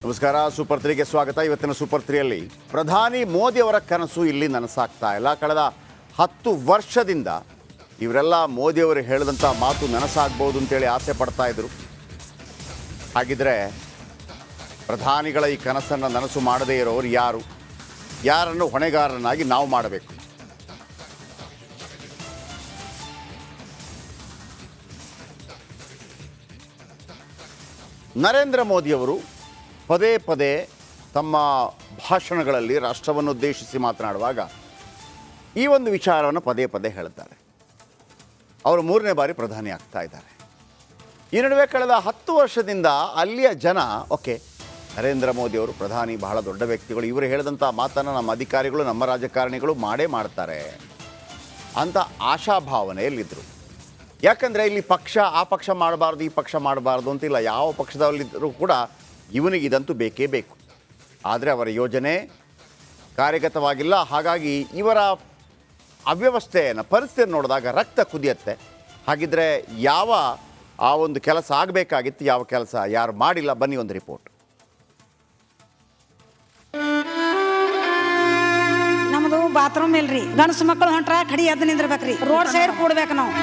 ನಮಸ್ಕಾರ. ಸೂಪರ್ 3ಗೆ ಸ್ವಾಗತ. ಇವತ್ತಿನ ಸೂಪರ್ 3ಯಲ್ಲಿ ಪ್ರಧಾನಿ ಮೋದಿ ಅವರ ಕನಸು ಇಲ್ಲಿ ನನಸಾಗ್ತಾ ಇಲ್ಲ. ಕಳೆದ 10 ವರ್ಷದಿಂದ ಇವರೆಲ್ಲ ಮೋದಿಯವರು ಹೇಳಿದಂಥ ಮಾತು ನನಸಾಗ್ಬೋದು ಅಂತೇಳಿ ಆಸೆ ಪಡ್ತಾ ಇದ್ರು. ಹಾಗಿದ್ರೆ ಪ್ರಧಾನಿಗಳ ಈ ಕನಸನ್ನು ನನಸು ಮಾಡದೇ ಇರೋರು ಯಾರು? ಯಾರನ್ನು ಹೊಣೆಗಾರನಾಗಿ ನಾವು ಮಾಡಬೇಕು? ನರೇಂದ್ರ ಮೋದಿಯವರು ಪದೇ ಪದೇ ತಮ್ಮ ಭಾಷಣಗಳಲ್ಲಿ ರಾಷ್ಟ್ರವನ್ನು ಉದ್ದೇಶಿಸಿ ಮಾತನಾಡುವಾಗ ಈ ಒಂದು ವಿಚಾರವನ್ನು ಪದೇ ಪದೇ ಹೇಳ್ತಾರೆ. ಅವರು 3ನೇ ಬಾರಿ ಪ್ರಧಾನಿ ಆಗ್ತಾ ಇದ್ದಾರೆ. ಈ ನಡುವೆ ಕಳೆದ 10 ವರ್ಷದಿಂದ ಅಲ್ಲಿಯ ಜನ ಓಕೆ, ನರೇಂದ್ರ ಮೋದಿಯವರು ಪ್ರಧಾನಿ, ಬಹಳ ದೊಡ್ಡ ವ್ಯಕ್ತಿಗಳು, ಇವರು ಹೇಳಿದಂಥ ಮಾತನ್ನು ನಮ್ಮ ಅಧಿಕಾರಿಗಳು, ನಮ್ಮ ರಾಜಕಾರಣಿಗಳು ಮಾಡೇ ಮಾಡ್ತಾರೆ ಅಂತ ಆಶಾಭಾವನೆಯಲ್ಲಿದ್ದರು. ಯಾಕಂದರೆ ಇಲ್ಲಿ ಪಕ್ಷ ಆ ಪಕ್ಷ ಮಾಡಬಾರ್ದು, ಈ ಪಕ್ಷ ಮಾಡಬಾರ್ದು ಅಂತಿಲ್ಲ. ಯಾವ ಪಕ್ಷದಲ್ಲಿದ್ದರೂ ಕೂಡ ಇವನಿಗೆ ಇದಂತೂ ಬೇಕೇ ಬೇಕು. ಆದರೆ ಅವರ ಯೋಜನೆ ಕಾರ್ಯಗತವಾಗಿಲ್ಲ. ಹಾಗಾಗಿ ಇವರ ಅವ್ಯವಸ್ಥೆಯನ್ನು, ಪರಿಸ್ಥಿತಿಯನ್ನು ನೋಡಿದಾಗ ರಕ್ತ ಕುದಿಯುತ್ತೆ. ಹಾಗಿದ್ರೆ ಯಾವ ಆ ಒಂದು ಕೆಲಸ ಆಗಬೇಕಾಗಿತ್ತು, ಯಾವ ಕೆಲಸ ಯಾರು ಮಾಡಿಲ್ಲ? ಬನ್ನಿ ಒಂದು ರಿಪೋರ್ಟ್. ನಮ್ಮದು ಬಾತ್ರೂಮ್ ಇಲ್ರಿ. ಗಂಡಸು ಮಕ್ಕಳು ಹೊಂಟ್ರ ಕಡಿ ಎದ್ದು ನಿಂದಿರ್ಬೇಕ್ರಿ. ರೋಡ್ ಸೈಡ್ ಕೂಡ್ಬೇಕು ನಾವು.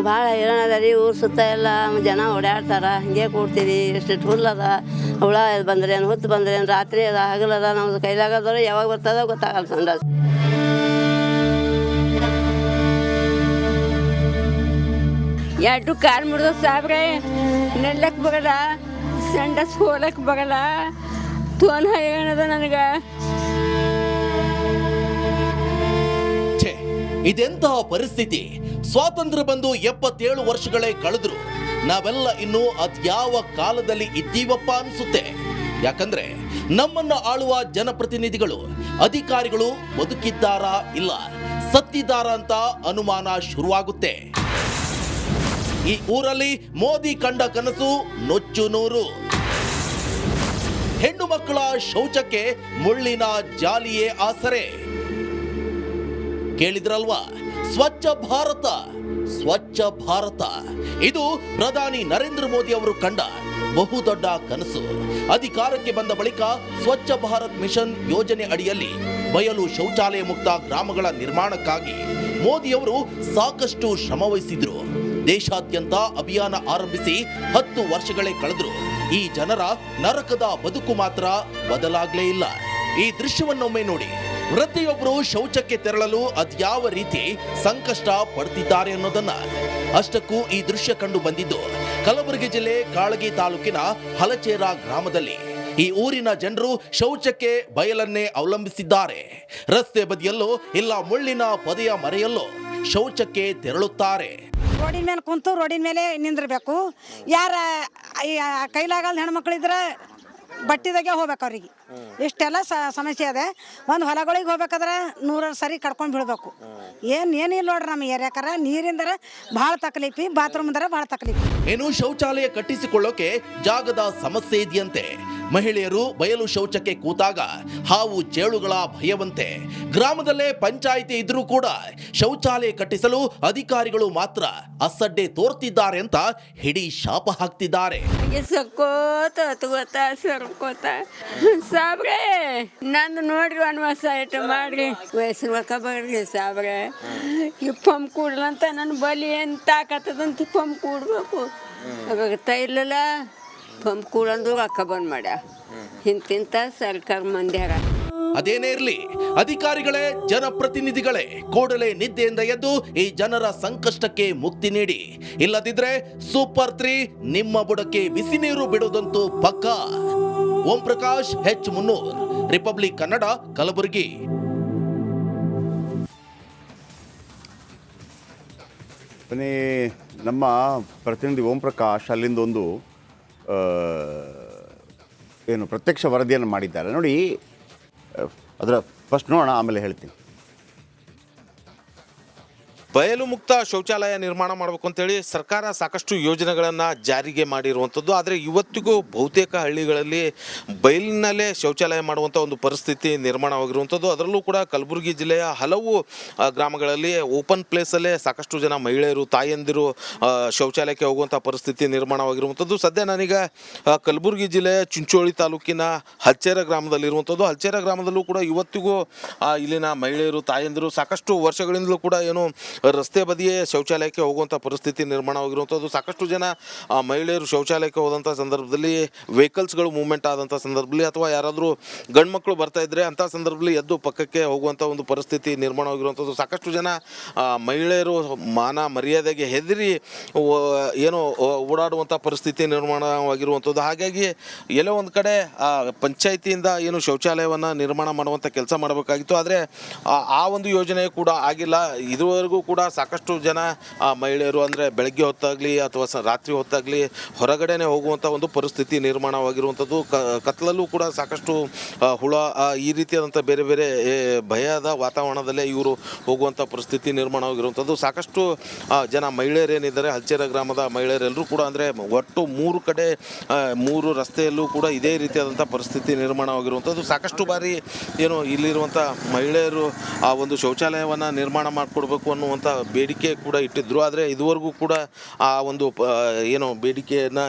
ಭಾಳ ಹೈರಾಣ ರೀ. ಊರು ಸುತ್ತ ಎಲ್ಲ ಜನ ಓಡಾಡ್ತಾರೆ, ಹಿಂಗೆ ಕೂಡ್ತೀವಿ. ಎಷ್ಟು ಹುಲ್ಲದ, ಹುಳ ಬಂದ್ರೇನು, ಹುತ್ತು ಬಂದ್ರೇನು, ರಾತ್ರಿ ಅದ, ಹಗಲದ, ನಮ್ದು ಕೈಲಾಗದ್ರೆ ಯಾವಾಗ ಬರ್ತದ ಗೊತ್ತಾಗಲ್ಲ. ಸಂಡ ಎರಡು ಕಾಲು ಮುರಿದ ಸಾಬ್ರೆ, ನೆಲ್ಲಕ್ಕೆ ಬರಲ್ಲ, ಸಂಡಸ್ ಹೋಲಕ್ಕೆ ಬರಲ್ಲ. ತೋನ್ ಹೈರಾಣದ ನನಗೆ. ಇದೆಂತಹ ಪರಿಸ್ಥಿತಿ? ಸ್ವಾತಂತ್ರ್ಯ ಬಂದು 77 ವರ್ಷಗಳೇ ಕಳೆದ್ರು ನಾವೆಲ್ಲ ಇನ್ನೂ ಅದ್ಯಾವ ಕಾಲದಲ್ಲಿ ಇದ್ದೀವಪ್ಪ ಅನ್ಸುತ್ತೆ. ಯಾಕಂದ್ರೆ ನಮ್ಮನ್ನ ಆಳುವ ಜನಪ್ರತಿನಿಧಿಗಳು, ಅಧಿಕಾರಿಗಳು ಬದುಕಿದ್ದಾರಾ ಇಲ್ಲ ಸತ್ತಿದ್ದಾರಾ ಅಂತ ಅನುಮಾನ ಶುರುವಾಗುತ್ತೆ. ಈ ಊರಲ್ಲಿ ಮೋದಿ ಕಂಡ ಕನಸು ನುಚ್ಚು ನೂರು. ಹೆಣ್ಣು ಮಕ್ಕಳ ಶೌಚಕ್ಕೆ ಮುಳ್ಳಿನ ಜಾಲಿಯೇ ಆಸರೆ. ಕೇಳಿದ್ರಲ್ವಾ, ಸ್ವಚ್ಛ ಭಾರತ, ಸ್ವಚ್ಛ ಭಾರತ. ಇದು ಪ್ರಧಾನಿ ನರೇಂದ್ರ ಮೋದಿ ಅವರು ಕಂಡ ಬಹುದೊಡ್ಡ ಕನಸು. ಅಧಿಕಾರಕ್ಕೆ ಬಂದ ಬಳಿಕ ಸ್ವಚ್ಛ ಭಾರತ್ ಮಿಷನ್ ಯೋಜನೆ ಅಡಿಯಲ್ಲಿ ಬಯಲು ಶೌಚಾಲಯ ಮುಕ್ತ ಗ್ರಾಮಗಳ ನಿರ್ಮಾಣಕ್ಕಾಗಿ ಮೋದಿಯವರು ಸಾಕಷ್ಟು ಶ್ರಮವಹಿಸಿದ್ರು. ದೇಶಾದ್ಯಂತ ಅಭಿಯಾನ ಆರಂಭಿಸಿ 10 ವರ್ಷಗಳೇ ಕಳೆದ್ರು ಈ ಜನರ ನರಕದ ಬದುಕು ಮಾತ್ರ ಬದಲಾಗ್ಲೇ ಇಲ್ಲ. ಈ ದೃಶ್ಯವನ್ನೊಮ್ಮೆ ನೋಡಿ. ಪ್ರತಿಯೊಬ್ಬರು ಶೌಚಕ್ಕೆ ತೆರಳಲು ಅದ್ಯಾವ ರೀತಿ ಸಂಕಷ್ಟ ಪಡ್ತಿದ್ದಾರೆ ಅನ್ನೋದನ್ನ. ಅಷ್ಟಕ್ಕೂ ಈ ದೃಶ್ಯ ಕಂಡು ಬಂದಿದ್ದು ಕಲಬುರಗಿ ಜಿಲ್ಲೆ ಕಾಳಗಿ ತಾಲೂಕಿನ ಹಲಚೇರ ಗ್ರಾಮದಲ್ಲಿ. ಈ ಊರಿನ ಜನರು ಶೌಚಕ್ಕೆ ಬಯಲನ್ನೇ ಅವಲಂಬಿಸಿದ್ದಾರೆ. ರಸ್ತೆ ಬದಿಯಲ್ಲೋ ಇಲ್ಲ ಮುಳ್ಳಿನ ಪೊದೆಯ ಮರೆಯಲ್ಲೋ ಶೌಚಕ್ಕೆ ತೆರಳುತ್ತಾರೆ. ರೋಡಿನ ಮೇಲೆ ಕುಂತು ರೋಡಿನ ಮೇಲೆ ನಿಂದಿರ್ಬೇಕು. ಯಾರ ಕೈಲಾಗಲ್ದ ಹೆಣ್ಮಕ್ಳಿದ್ರೆ ಬಟ್ಟಿದಾಗೆ ಹೋಗ್ಬೇಕು ಅವ್ರಿಗೆ. ಇಷ್ಟೆಲ್ಲ ಸಮಸ್ಯೆ ಅದೇ. ಒಂದು ಹೊಲಗಳಿಗೆ ಹೋಗ್ಬೇಕಾದ್ರೆ 100 ಸರಿ ಕಡ್ಕೊಂಡು ಬೀಳ್ಬೇಕು. ಏನಿಲ್ಲ ನೋಡ್ರಿ ನಮ್ಮ ಏರಿಯಾಕರ ನೀರಿಂದರ ಭಾಳ ತಕ್ಲೀಫಿ, ಬಾತ್ರೂಮ್ದರ ಭಾಳ ತಕ್ಲೀಫಿ. ಏನು ಶೌಚಾಲಯ ಕಟ್ಟಿಸಿಕೊಳ್ಳೋಕೆ ಜಾಗದ ಸಮಸ್ಯೆ ಇದೆಯಂತೆ. ಮಹಿಳೆಯರು ಬಯಲು ಶೌಚಕ್ಕೆ ಕೂತಾಗ ಹಾವು ಚೇಳುಗಳ ಭಯವಂತೆ. ಗ್ರಾಮದಲ್ಲೇ ಪಂಚಾಯಿತಿ ಇದ್ರೂ ಕೂಡ ಶೌಚಾಲಯ ಕಟ್ಟಿಸಲು ಅಧಿಕಾರಿಗಳು ಮಾತ್ರ ಅಸಡ್ಡೆ ತೋರ್ತಿದ್ದಾರೆ ಅಂತ ಹಿಡಿ ಶಾಪ ಹಾಕ್ತಿದ್ದಾರೆ. ಸರ್ಕೋತ ತಗೋತ ಸರ್ಕೋತ ಸಾಬ್ರೆ, ನಂದು ನೋಡ್ರಿ ವನವಾಸ ಇಟ್ಟು ಮಾಡ್ರಿ, ವಯಸ್ಸಿನ ಒಳಕ ಬರ್ರಿ ಸಾಬ್ರೆ. ಈ ಪಂಪ್ ಕೂಡ್ಲಂತ ನನ್ನ ಬಲಿ ಏನು ತಾಕತ್ತದಂತ ಪಂಪ್ ಕೂಡ್ಬೇಕು. ಅವಾಗ ಇಲ್ಲಲ್ಲ ಪಂಪ್ ಕೂಡಂದು ರೊಕ್ಕ ಬಂದ್ ಮಾಡ್ಯ. ಇಂತಿಂತ ಸರ್ಕಾರ ಮಂದ್ಯಾರ. ಅದೇನೇ ಇರ್ಲಿ, ಅಧಿಕಾರಿಗಳೇ ಜನಪ್ರತಿನಿಧಿಗಳೇ ಕೂಡಲೇ ನಿದ್ದೆಯಿಂದ ಎದ್ದು ಈ ಜನರ ಸಂಕಷ್ಟಕ್ಕೆ ಮುಕ್ತಿ ನೀಡಿ. ಇಲ್ಲದಿದ್ರೆ ಸೂಪರ್ 3 ನಿಮ್ಮ ಬುಡಕ್ಕೆ ಬಿಸಿ ನೀರು ಬಿಡೋದಂತೂ ಪಕ್ಕ. ಓಂ ಪ್ರಕಾಶ್, H. ಮುನ್ನೂರ್, ರಿಪಬ್ಲಿಕ್ ಕನ್ನಡ, ಕಲಬುರಗಿ. ನಮ್ಮ ಪ್ರತಿನಿಧಿ ಓಂ ಪ್ರಕಾಶ್ ಅಲ್ಲಿಂದ ಒಂದು ಏನು ಪ್ರತ್ಯಕ್ಷ ವರದಿಯನ್ನು ಮಾಡಿದ್ದಾರೆ ನೋಡಿ. ಅದರ ಫಸ್ಟ್ ನೋಡೋಣ, ಆಮೇಲೆ ಹೇಳ್ತೀನಿ. ಬಯಲು ಮುಕ್ತ ಶೌಚಾಲಯ ನಿರ್ಮಾಣ ಮಾಡಬೇಕು ಅಂತೇಳಿ ಸರ್ಕಾರ ಸಾಕಷ್ಟು ಯೋಜನೆಗಳನ್ನು ಜಾರಿಗೆ ಮಾಡಿರುವಂಥದ್ದು. ಆದರೆ ಇವತ್ತಿಗೂ ಬಹುತೇಕ ಹಳ್ಳಿಗಳಲ್ಲಿ ಬಯಲಿನಲ್ಲೇ ಶೌಚಾಲಯ ಮಾಡುವಂಥ ಒಂದು ಪರಿಸ್ಥಿತಿ ನಿರ್ಮಾಣವಾಗಿರುವಂಥದ್ದು. ಅದರಲ್ಲೂ ಕೂಡ ಕಲಬುರಗಿ ಜಿಲ್ಲೆಯ ಹಲವು ಗ್ರಾಮಗಳಲ್ಲಿ ಓಪನ್ ಪ್ಲೇಸಲ್ಲೇ ಸಾಕಷ್ಟು ಜನ ಮಹಿಳೆಯರು, ತಾಯಂದಿರು ಶೌಚಾಲಯಕ್ಕೆ ಹೋಗುವಂಥ ಪರಿಸ್ಥಿತಿ ನಿರ್ಮಾಣವಾಗಿರುವಂಥದ್ದು. ಸದ್ಯ ನಾನೀಗ ಕಲಬುರಗಿ ಜಿಲ್ಲೆಯ ಚಿಂಚೋಳಿ ತಾಲೂಕಿನ ಹಲ್ಚೇರ ಗ್ರಾಮದಲ್ಲಿರುವಂಥದ್ದು. ಹಲ್ಚೇರ ಗ್ರಾಮದಲ್ಲೂ ಕೂಡ ಇವತ್ತಿಗೂ ಇಲ್ಲಿನ ಮಹಿಳೆಯರು, ತಾಯಂದಿರು ಸಾಕಷ್ಟು ವರ್ಷಗಳಿಂದಲೂ ಕೂಡ ಏನು ರಸ್ತೆ ಬದಿಯೇ ಶೌಚಾಲಯಕ್ಕೆ ಹೋಗುವಂಥ ಪರಿಸ್ಥಿತಿ ನಿರ್ಮಾಣವಾಗಿರುವಂಥದ್ದು. ಸಾಕಷ್ಟು ಜನ ಮಹಿಳೆಯರು ಶೌಚಾಲಯಕ್ಕೆ ಹೋದಂಥ ಸಂದರ್ಭದಲ್ಲಿ ವೆಹಿಕಲ್ಸ್ಗಳು ಮೂವ್ಮೆಂಟ್ ಆದಂಥ ಸಂದರ್ಭದಲ್ಲಿ ಅಥವಾ ಯಾರಾದರೂ ಗಂಡು ಮಕ್ಕಳು ಬರ್ತಾ ಇದ್ದರೆ ಅಂಥ ಸಂದರ್ಭದಲ್ಲಿ ಎದ್ದು ಪಕ್ಕಕ್ಕೆ ಹೋಗುವಂಥ ಒಂದು ಪರಿಸ್ಥಿತಿ ನಿರ್ಮಾಣವಾಗಿರುವಂಥದ್ದು. ಸಾಕಷ್ಟು ಜನ ಮಹಿಳೆಯರು ಮಾನ ಮರ್ಯಾದೆಗೆ ಹೆದರಿ ಏನೋ ಓಡಾಡುವಂಥ ಪರಿಸ್ಥಿತಿ ನಿರ್ಮಾಣವಾಗಿರುವಂಥದ್ದು. ಹಾಗಾಗಿ ಎಲ್ಲೋ ಒಂದು ಕಡೆ ಪಂಚಾಯಿತಿಯಿಂದ ಏನು ಶೌಚಾಲಯವನ್ನು ನಿರ್ಮಾಣ ಮಾಡುವಂಥ ಕೆಲಸ ಮಾಡಬೇಕಾಗಿತ್ತು. ಆದರೆ ಆ ಒಂದು ಯೋಜನೆ ಕೂಡ ಆಗಿಲ್ಲ. ಇದುವರೆಗೂ ಕೂಡ ಸಾಕಷ್ಟು ಜನ ಮಹಿಳೆಯರು ಅಂದರೆ ಬೆಳಗ್ಗೆ ಹೊತ್ತಾಗಲಿ ಅಥವಾ ರಾತ್ರಿ ಹೊತ್ತಾಗಲಿ ಹೊರಗಡೆನೆ ಹೋಗುವಂಥ ಒಂದು ಪರಿಸ್ಥಿತಿ ನಿರ್ಮಾಣವಾಗಿರುವಂಥದ್ದು. ಕತ್ತಲಲ್ಲೂ ಕೂಡ ಸಾಕಷ್ಟು ಹುಳ ಈ ರೀತಿಯಾದಂಥ ಬೇರೆ ಬೇರೆ ಭಯದ ವಾತಾವರಣದಲ್ಲೇ ಇವರು ಹೋಗುವಂಥ ಪರಿಸ್ಥಿತಿ ನಿರ್ಮಾಣವಾಗಿರುವಂಥದ್ದು. ಸಾಕಷ್ಟು ಜನ ಮಹಿಳೆಯರೇನಿದ್ದಾರೆ ಹಲ್ಚೇರ ಗ್ರಾಮದ ಮಹಿಳೆಯರೆಲ್ಲರೂ ಕೂಡ ಅಂದರೆ ಒಟ್ಟು 3 ಕಡೆ 3 ರಸ್ತೆಯಲ್ಲೂ ಕೂಡ ಇದೇ ರೀತಿಯಾದಂಥ ಪರಿಸ್ಥಿತಿ ನಿರ್ಮಾಣವಾಗಿರುವಂಥದ್ದು. ಸಾಕಷ್ಟು ಬಾರಿ ಏನು ಇಲ್ಲಿರುವಂಥ ಮಹಿಳೆಯರು ಆ ಒಂದು ಶೌಚಾಲಯವನ್ನು ನಿರ್ಮಾಣ ಮಾಡಿಕೊಡ್ಬೇಕು ಅನ್ನುವಂಥ ಬೇಡಿಕೆ ಕೂಡ ಇಟ್ಟಿದ್ದರು. ಆದರೆ ಇದುವರೆಗೂ ಕೂಡ ಆ ಒಂದು ಏನು ಬೇಡಿಕೆಯನ್ನು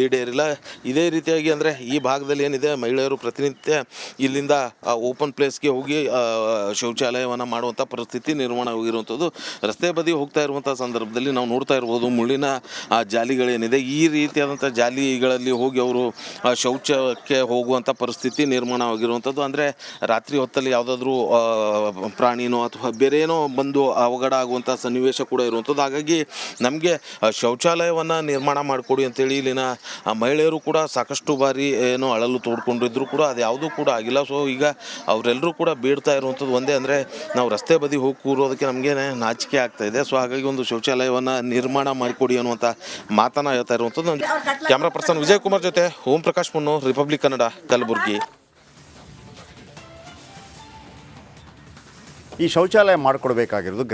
ಈಡೇರಿಲ್ಲ. ಇದೇ ರೀತಿಯಾಗಿ ಅಂದರೆ ಈ ಭಾಗದಲ್ಲಿ ಏನಿದೆ ಮಹಿಳೆಯರು ಪ್ರತಿನಿತ್ಯ ಇಲ್ಲಿಂದ ಓಪನ್ ಪ್ಲೇಸ್ಗೆ ಹೋಗಿ ಶೌಚಾಲಯವನ್ನು ಮಾಡುವಂಥ ಪರಿಸ್ಥಿತಿ ನಿರ್ಮಾಣವಾಗಿರುವಂಥದ್ದು. ರಸ್ತೆ ಬದಿ ಹೋಗ್ತಾ ಇರುವಂಥ ಸಂದರ್ಭದಲ್ಲಿ ನಾವು ನೋಡ್ತಾ ಇರ್ಬೋದು ಮುಳ್ಳಿನ ಜಾಲಿಗಳೇನಿದೆ, ಈ ರೀತಿಯಾದಂಥ ಜಾಲಿಗಳಲ್ಲಿ ಹೋಗಿ ಅವರು ಶೌಚಕ್ಕೆ ಹೋಗುವಂಥ ಪರಿಸ್ಥಿತಿ ನಿರ್ಮಾಣವಾಗಿರುವಂಥದ್ದು. ಅಂದರೆ ರಾತ್ರಿ ಹೊತ್ತಲ್ಲಿ ಯಾವುದಾದ್ರೂ ಪ್ರಾಣಿನೋ ಅಥವಾ ಬೇರೆ ಏನೋ ಬಂದು ಅವಘಡ ಆಗುವಂಥ ಸನ್ನಿವೇಶ ಕೂಡ ಇರುವಂಥದ್ದು. ಹಾಗಾಗಿ ನಮಗೆ ಶೌಚಾಲಯವನ್ನು ನಿರ್ಮಾಣ ಮಾಡಿಕೊಡಿ ಅಂತೇಳಿ ಇಲ್ಲಿನ ಮಹಿಳೆಯರು ಕೂಡ ಸಾಕಷ್ಟು ಬಾರಿ ಏನೋ ಅಳಲು ತೋಡ್ಕೊಂಡಿದ್ರು ಕೂಡ ಅದು ಯಾವುದೂ ಕೂಡ ಆಗಿಲ್ಲ. ಸೊ ಈಗ ಅವರೆಲ್ಲರೂ ಕೂಡ ಬೇಡ್ತಾ ಇರುವಂಥದ್ದು ಒಂದೇ, ಅಂದರೆ ನಾವು ರಸ್ತೆ ಬದಿ ಹೋಗಿ ಕೂರೋದಕ್ಕೆ ನಮಗೆ ನಾಚಿಕೆ ಆಗ್ತಾಯಿದೆ. ಸೊ ಹಾಗಾಗಿ ಒಂದು ಶೌಚಾಲಯವನ್ನು ನಿರ್ಮಾಣ ಮಾಡಿಕೊಡಿ ಅನ್ನುವಂಥ ಮಾತನ್ನು ಹೇಳ್ತಾ ಇರುವಂಥದ್ದು. ಕ್ಯಾಮ್ರಾ ಪರ್ಸನ್ ವಿಜಯ್ ಕುಮಾರ್ ಜೊತೆ ಓಂ ಪ್ರಕಾಶ್ ಮುನ್ನೂರ್, ರಿಪಬ್ಲಿಕ್ ಕನ್ನಡ, ಕಲಬುರಗಿ. ಈ ಶೌಚಾಲಯ ಮಾಡಿಕೊಡ್ಬೇಕಾಗಿರೋದು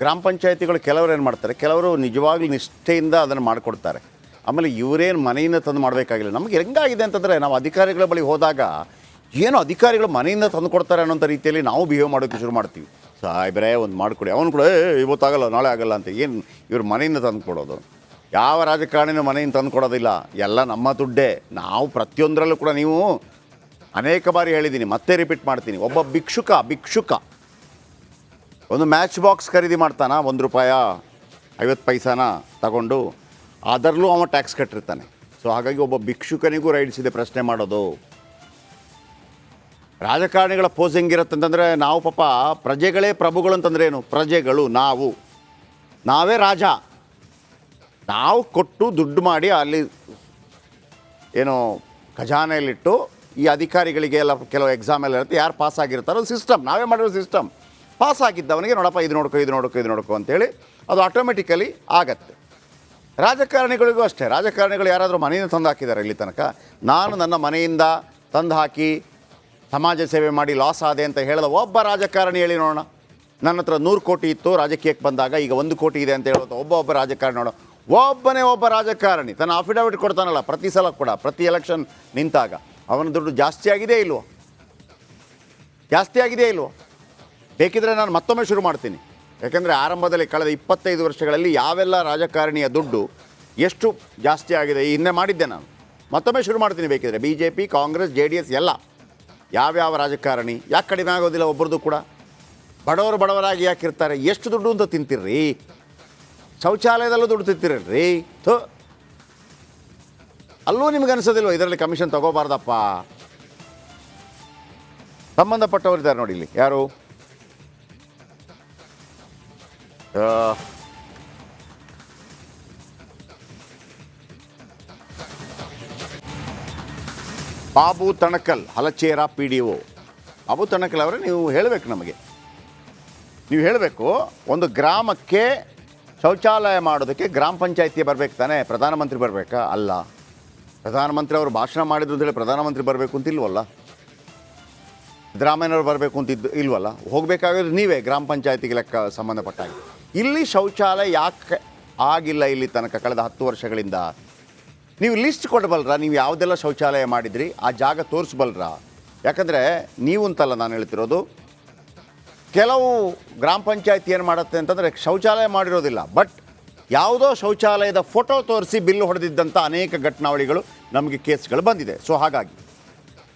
ಗ್ರಾಮ ಪಂಚಾಯತಿಗಳು ಕೆಲವರು ಏನು ಮಾಡ್ತಾರೆ, ಕೆಲವರು ನಿಜವಾಗ್ಲೂ ನಿಷ್ಠೆಯಿಂದ ಅದನ್ನು ಮಾಡಿಕೊಡ್ತಾರೆ. ಆಮೇಲೆ ಇವರೇನು ಮನೆಯಿಂದ ತಂದು ಮಾಡಬೇಕಾಗಿಲ್ಲ. ನಮಗೆ ಹೆಂಗಾಗಿದೆ ಅಂತಂದರೆ ನಾವು ಅಧಿಕಾರಿಗಳ ಬಳಿ ಹೋದಾಗ ಏನೋ ಅಧಿಕಾರಿಗಳು ಮನೆಯಿಂದ ತಂದು ಕೊಡ್ತಾರೆ ಅನ್ನೋಂಥ ರೀತಿಯಲ್ಲಿ ನಾವು ಬಿಹೇವ್ ಮಾಡೋಕ್ಕೆ ಶುರು ಮಾಡ್ತೀವಿ. ಸಾಯ್ಬ್ರೆ ಒಂದು ಮಾಡಿಕೊಡಿ, ಅವನು ಕೂಡ ಇವತ್ತಾಗಲ್ಲ ನಾಳೆ ಆಗಲ್ಲ ಅಂತ. ಏನು ಇವ್ರು ಮನೆಯಿಂದ ತಂದು ಕೊಡೋದು? ಯಾವ ರಾಜಕಾರಣಿನೂ ಮನೆಯಿಂದ ತಂದು ಕೊಡೋದಿಲ್ಲ, ಎಲ್ಲ ನಮ್ಮ ದುಡ್ಡೇ. ನಾವು ಪ್ರತಿಯೊಂದರಲ್ಲೂ ಕೂಡ ನೀವು ಅನೇಕ ಬಾರಿ ಹೇಳಿದ್ದೀನಿ, ಮತ್ತೆ ರಿಪೀಟ್ ಮಾಡ್ತೀನಿ, ಒಬ್ಬ ಭಿಕ್ಷುಕ ಒಂದು ಮ್ಯಾಚ್ ಬಾಕ್ಸ್ ಖರೀದಿ ಮಾಡ್ತಾನ, ₹1 50 ತಗೊಂಡು ಅದರಲ್ಲೂ ಅವ ಟ್ಯಾಕ್ಸ್ ಕಟ್ಟಿರ್ತಾನೆ. ಸೊ ಹಾಗಾಗಿ ಒಬ್ಬ ಭಿಕ್ಷುಕನಿಗೂ ರೈಟ್ಸ್ ಇದೆ ಪ್ರಶ್ನೆ ಮಾಡೋದು. ರಾಜಕಾರಣಿಗಳ ಪೋಸ್ ಹೆಂಗಿರುತ್ತಂತಂದರೆ, ನಾವು ಪಾಪ ಪ್ರಜೆಗಳೇ ಪ್ರಭುಗಳು ಅಂತಂದ್ರೆ ಏನು? ಪ್ರಜೆಗಳು ನಾವೇ ರಾಜ. ನಾವು ಕೊಟ್ಟು ದುಡ್ಡು ಮಾಡಿ ಅಲ್ಲಿ ಏನೋ ಖಜಾನೆಯಲ್ಲಿಟ್ಟು ಈ ಅಧಿಕಾರಿಗಳಿಗೆ ಎಲ್ಲ ಕೆಲವು ಎಕ್ಸಾಮ್ ಎಲ್ಲ ಇರುತ್ತೆ, ಯಾರು ಪಾಸ್ ಆಗಿರ್ತಾರೋ ಸಿಸ್ಟಮ್, ನಾವೇ ಮಾಡಿರೋ ಸಿಸ್ಟಮ್. ಪಾಸ್ ಆಗಿದ್ದವನಿಗೆ ನೋಡಪ್ಪ ಇದು ನೋಡ್ಕೊ ಅಂತೇಳಿ ಅದು ಆಟೋಮೆಟಿಕಲಿ ಆಗತ್ತೆ. ರಾಜಕಾರಣಿಗಳಿಗೂ ಅಷ್ಟೇ. ರಾಜಕಾರಣಿಗಳು ಯಾರಾದರೂ ಮನೆಯಿಂದ ತಂದು ಹಾಕಿದ್ದಾರೆ ಇಲ್ಲಿ ತನಕ? ನಾನು ನನ್ನ ಮನೆಯಿಂದ ತಂದು ಹಾಕಿ ಸಮಾಜ ಸೇವೆ ಮಾಡಿ ಲಾಸ್ ಆದೆ ಅಂತ ಹೇಳಿದ ಒಬ್ಬ ರಾಜಕಾರಣಿ ಹೇಳಿ ನೋಡೋಣ. ನನ್ನ ಹತ್ರ 100 ಕೋಟಿ ಇತ್ತು ರಾಜಕೀಯಕ್ಕೆ ಬಂದಾಗ, ಈಗ 1 ಕೋಟಿ ಇದೆ ಅಂತ ಹೇಳೋದು ಒಬ್ಬ ರಾಜಕಾರಣಿ ನೋಡೋ. ಒಬ್ಬ ರಾಜಕಾರಣಿ ತನ್ನ ಅಫಿಡವಿಟ್ ಕೊಡ್ತಾನಲ್ಲ ಪ್ರತಿ ಸಲ ಕೂಡ, ಪ್ರತಿ ಎಲೆಕ್ಷನ್ ನಿಂತಾಗ ಅವನ ದುಡ್ಡು ಜಾಸ್ತಿ ಆಗಿದೆಯೇ ಇಲ್ವೋ? ಬೇಕಿದ್ರೆ ನಾನು ಮತ್ತೊಮ್ಮೆ ಶುರು ಮಾಡ್ತೀನಿ. ಯಾಕೆಂದರೆ ಆರಂಭದಲ್ಲಿ ಕಳೆದ 25 ವರ್ಷಗಳಲ್ಲಿ ಯಾವೆಲ್ಲ ರಾಜಕಾರಣಿಯ ದುಡ್ಡು ಎಷ್ಟು ಜಾಸ್ತಿ ಆಗಿದೆ ಹಿಂದೆ ಮಾಡಿದ್ದೆ ನಾನು. ಮತ್ತೊಮ್ಮೆ ಶುರು ಮಾಡ್ತೀನಿ ಬೇಕಿದ್ರೆ. BJP, ಕಾಂಗ್ರೆಸ್, JDS ಎಲ್ಲ ಯಾವ್ಯಾವ ರಾಜಕಾರಣಿ ಯಾಕೆ ಕಡಿಮೆ ಆಗೋದಿಲ್ಲ ಒಬ್ಬರದು ಕೂಡ? ಬಡವರಾಗಿ ಯಾಕಿರ್ತಾರೆ? ಎಷ್ಟು ದುಡ್ಡು ಅಂತ ತಿಂತೀರ್ರಿ? ಶೌಚಾಲಯದಲ್ಲೂ ದುಡ್ಡು ತಿಂತೀರಿ. ಅಲ್ಲೂ ನಿಮ್ಗೆ ಅನಿಸೋದಿಲ್ವ ಇದರಲ್ಲಿ ಕಮಿಷನ್ ತಗೋಬಾರ್ದಪ್ಪ? ಸಂಬಂಧಪಟ್ಟವರಿದ್ದಾರೆ ನೋಡಿ ಇಲ್ಲಿ. ಯಾರು? ಬಾಬು ತಣಕಲ್, ಹಲಚೇರ PDO. ಬಾಬು ತಣಕಲ್ ಅವರೇ, ನೀವು ಹೇಳಬೇಕು ನಮಗೆ. ನೀವು ಹೇಳಬೇಕು, ಒಂದು ಗ್ರಾಮಕ್ಕೆ ಶೌಚಾಲಯ ಮಾಡೋದಕ್ಕೆ ಗ್ರಾಮ ಪಂಚಾಯತಿಗೆ ಬರಬೇಕು ತಾನೇ? ಪ್ರಧಾನಮಂತ್ರಿ ಬರಬೇಕಾ? ಅಲ್ಲ. ಪ್ರಧಾನಮಂತ್ರಿ ಅವರು ಭಾಷಣ ಮಾಡಿದ್ರು ಅಂತೇಳಿ ಪ್ರಧಾನಮಂತ್ರಿ ಬರಬೇಕು ಅಂತಿಲ್ವಲ್ಲ. ಸಿದ್ದರಾಮಯ್ಯನವ್ರು ಬರಬೇಕು ಅಂತಿದ್ದು ಇಲ್ವಲ್ಲ, ಹೋಗಬೇಕಾದ್ರೆ ನೀವೇ ಗ್ರಾಮ ಪಂಚಾಯತಿಗೆ ಲೆಕ್ಕ ಸಂಬಂಧಪಟ್ಟಾಗ. ಇಲ್ಲಿ ಶೌಚಾಲಯ ಯಾಕೆ ಆಗಿಲ್ಲ ಇಲ್ಲಿ ತನಕ ಕಳೆದ 10 ವರ್ಷಗಳಿಂದ? ನೀವು ಲಿಸ್ಟ್ ಕೊಡಬಲ್ರಾ? ನೀವು ಯಾವುದೆಲ್ಲ ಶೌಚಾಲಯ ಮಾಡಿದ್ರಿ ಆ ಜಾಗ ತೋರಿಸ್ಬಲ್ರಾ? ಯಾಕಂದರೆ ನೀವು ಅಂತಲ್ಲ ನಾನು ಹೇಳ್ತಿರೋದು, ಕೆಲವು ಗ್ರಾಮ ಪಂಚಾಯತಿ ಏನು ಮಾಡುತ್ತೆ ಅಂತಂದರೆ ಶೌಚಾಲಯ ಮಾಡಿರೋದಿಲ್ಲ, ಬಟ್ ಯಾವುದೋ ಶೌಚಾಲಯದ ಫೋಟೋ ತೋರಿಸಿ ಬಿಲ್ಲು ಹೊಡೆದಿದ್ದಂಥ ಅನೇಕ ಘಟನಾವಳಿಗಳು ನಮಗೆ ಕೇಸ್ಗಳು ಬಂದಿದೆ. ಸೊ ಹಾಗಾಗಿ